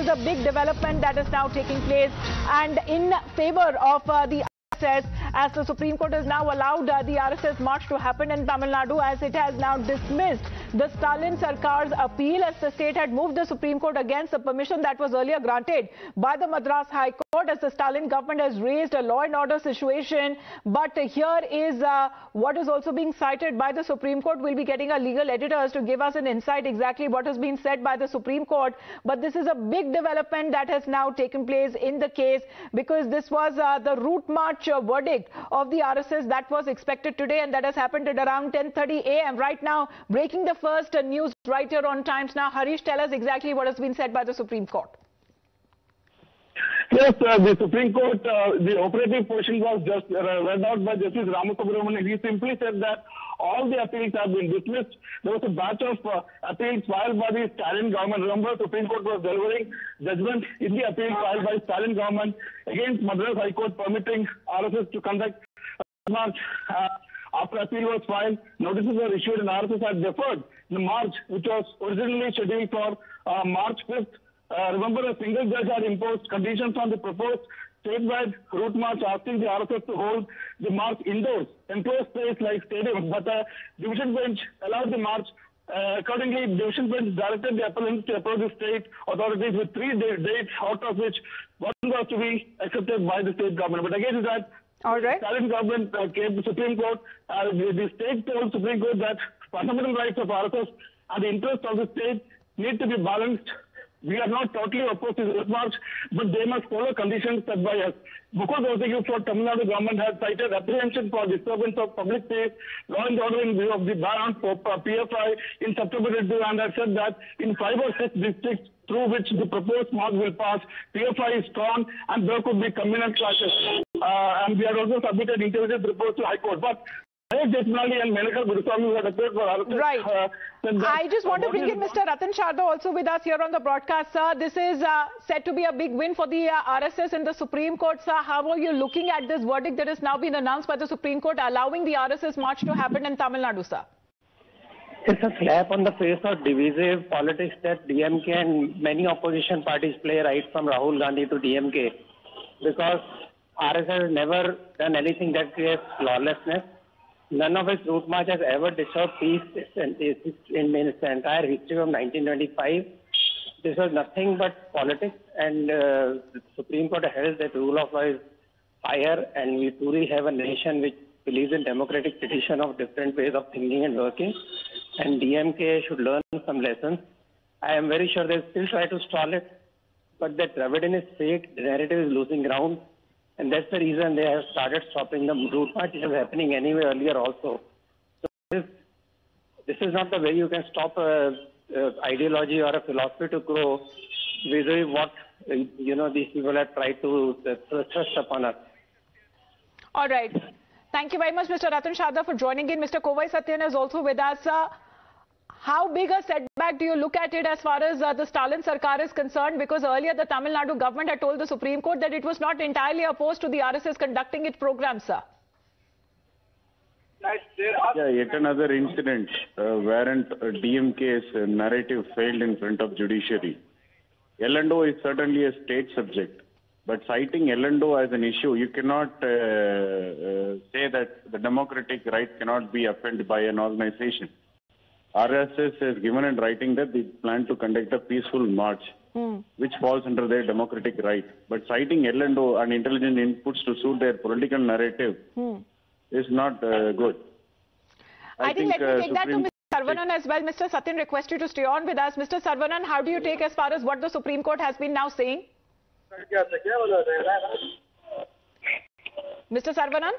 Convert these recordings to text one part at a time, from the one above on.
is a big development that is now taking place, and in favor of the RSS, as the Supreme Court has now allowed the RSS march to happen in Tamil Nadu, as it has now dismissed the Stalin Sarkar's appeal, as the state had moved the Supreme Court against the permission that was earlier granted by the Madras High Court, as the Stalin government has raised a law and order situation. But here is what is also being cited by the Supreme Court. We'll be getting our legal editors to give us an insight exactly what has been said by the Supreme Court. But this is a big development that has now taken place in the case, because this was the route march verdict of the RSS that was expected today, and that has happened at around 10:30 a.m. Right now, breaking the first news right here on Times Now. Harish, tell us exactly what has been said by the Supreme Court. Yes, the Supreme Court, the operative portion was just read out by Justice Ramasubramanian. He simply said that all the appeals have been dismissed. There was a batch of appeals filed by the Stalin government. Remember, Supreme Court was delivering judgment in the appeal filed by Stalin government against Madras High Court permitting RSS to conduct a march. After appeal was filed, notices were issued and RSS had deferred the march, which was originally scheduled for March 5th. Remember, a single judge had imposed conditions on the proposed statewide route march, asking the RSS to hold the march indoors, enclosed space like stadium. But division bench allowed the march. Accordingly, division bench directed the appellants to approach the state authorities with 3 dates, out of which one was to be accepted by the state government. But again, that all right. Stalin government came to Supreme Court. The state told Supreme Court that fundamental rights of RSS and the interests of the state need to be balanced. We are not totally opposed to this march, but they must follow conditions set by us. Because of the use for Tamil Nadu government has cited apprehension for disturbance of public peace, law and order in view of the ban for PFI in September 22, and has said that in 5 or 6 districts through which the proposed march will pass, PFI is strong and there could be communal clashes. And we have also submitted intelligence reports to High Court. But Jethmalani and Menaka Guruswamy who had appeared for RSS. Right. I just want to bring in Mr. Ratan Sharda also with us here on the broadcast, sir. This is said to be a big win for the RSS in the Supreme Court, sir. How are you looking at this verdict that has now been announced by the Supreme Court, allowing the RSS march to happen in Tamil Nadu, sir? It's a slap on the face of divisive politics that DMK and many opposition parties play, right from Rahul Gandhi to DMK, because RSS has never done anything that creates lawlessness. None of its route march has ever disturbed peace in its entire history of 1925. This was nothing but politics, and the Supreme Court held that rule of law is higher, and we truly have a nation which believes in democratic tradition of different ways of thinking and working, and DMK should learn some lessons. I am very sure they still try to stall it, but that Dravidin is fake, the narrative is losing ground. And that's the reason they have started stopping the route march. It was happening anyway earlier also. So this is not the way you can stop a ideology or a philosophy to grow vis-a-vis what these people have tried to thrust upon us. All right. Thank you very much, Mr. Ratan Sharda, for joining in. Mr. Kovai Satyan is also with us. How big a setback do you look at it as far as the Stalin Sarkar is concerned? Because earlier the Tamil Nadu government had told the Supreme Court that it was not entirely opposed to the RSS conducting its program, sir. Yeah, yet another incident wherein DMK's narrative failed in front of judiciary. L&O is certainly a state subject, but citing L&O as an issue, you cannot say that the democratic right cannot be offended by an organization. RSS has given in writing that they plan to conduct a peaceful march, which falls under their democratic right. But citing L&O and intelligent inputs to suit their political narrative is not good. I think let me take that to Mr. Saravanan as well. Mr. Satyan, request you to stay on with us. Mr. Saravanan, how do you take as far as what the Supreme Court has been now saying? Mr. Saravanan?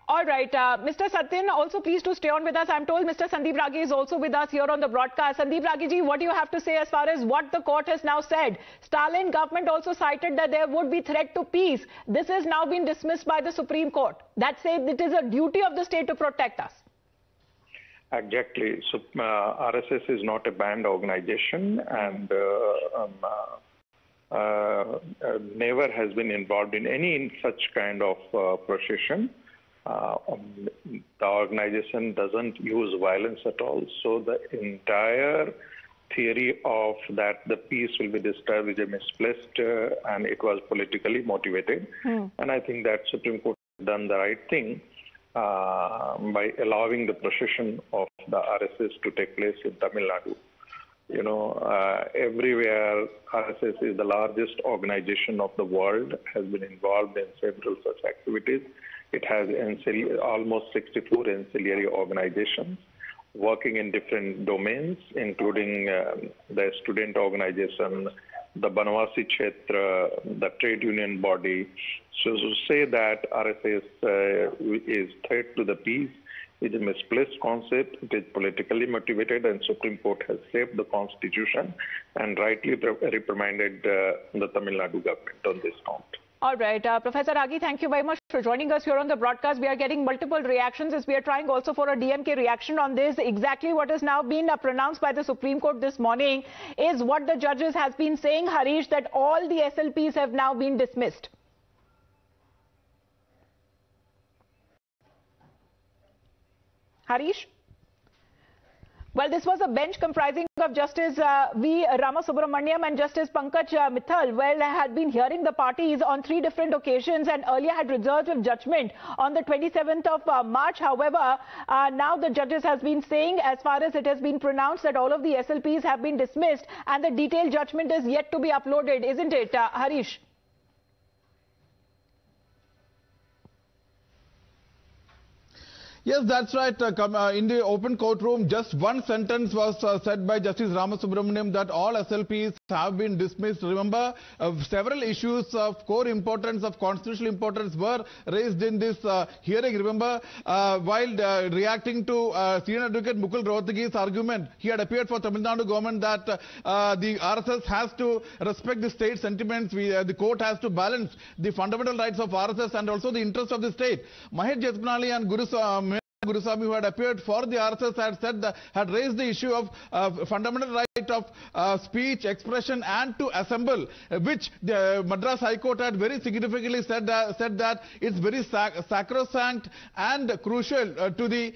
All right. Mr. Satyan, also please to stay on with us. I'm told Mr. Sandeep Ragi is also with us here on the broadcast. Sandeep Ragi ji, what do you have to say as far as what the court has now said? Stalin government also cited that there would be threat to peace. This has now been dismissed by the Supreme Court. That says it is a duty of the state to protect us. Exactly. So RSS is not a banned organization and never has been involved in any such kind of procession. The organization doesn't use violence at all. So the entire theory of that the peace will be disturbed is misplaced and it was politically motivated. And I think that Supreme Court has done the right thing by allowing the procession of the RSS to take place in Tamil Nadu. You know, everywhere RSS is the largest organization of the world, has been involved in several such activities. It has almost 64 ancillary organizations working in different domains, including the student organization, the Banwasi Kshetra, the trade union body. So to say that RSS is threat to the peace is a misplaced concept. It is politically motivated, and Supreme Court has saved the Constitution and rightly reprimanded the Tamil Nadu government on this count. All right. Professor Agi, thank you very much for joining us here on the broadcast. We are getting multiple reactions as we are trying also for a DMK reaction on this. Exactly what has now been pronounced by the Supreme Court this morning is what the judges has been saying, Harish, that all the SLPs have now been dismissed. Harish? Well, this was a bench comprising of Justice V. Ramasubramaniam and Justice Pankaj Mithal. Well, had been hearing the parties on 3 different occasions and earlier had reserved of judgment on the 27th of March. However, now the judges has been saying, as far as it has been pronounced, that all of the SLPs have been dismissed and the detailed judgment is yet to be uploaded, isn't it, Harish? Yes, that's right. In the open courtroom, just one sentence was said by Justice Ramasubramaniam that all SLPs have been dismissed. Remember, several issues of core importance, of constitutional importance were raised in this hearing. Remember, while reacting to Senior Advocate Mukul Rohtagi's argument, he had appeared for Tamil Nadu government that the RSS has to respect the state sentiments. The court has to balance the fundamental rights of RSS and also the interest of the state. Mahesh Jethmalani and Guruswamy, who had appeared for the RSS, had raised the issue of fundamental right of speech, expression and to assemble, which the Madras High Court had very significantly said that it's very sacrosanct and crucial to the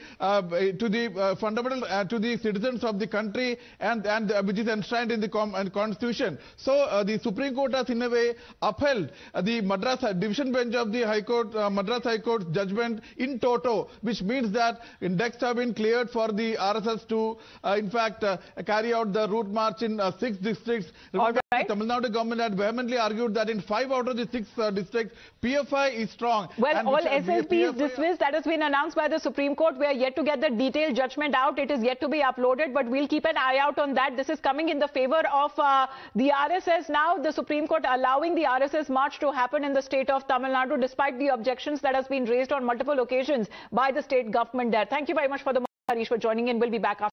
fundamental to the citizens of the country and which is enshrined in the Constitution. So the Supreme Court has in a way upheld the Madras Division Bench of the High Court, Madras High Court's judgment in toto, which means that decks have been cleared for the RSS to in fact carry out the route march in 6 districts. Remember, the Tamil Nadu government had vehemently argued that in 5 out of the 6 districts, PFI is strong. Well, all SLPs dismissed. That has been announced by the Supreme Court. We are yet to get the detailed judgment out. It is yet to be uploaded, but we'll keep an eye out on that. This is coming in the favor of the RSS. Now, the Supreme Court allowing the RSS march to happen in the state of Tamil Nadu, despite the objections that has been raised on multiple occasions by the state government there. Thank you very much for the Harish for joining in. We'll be back after.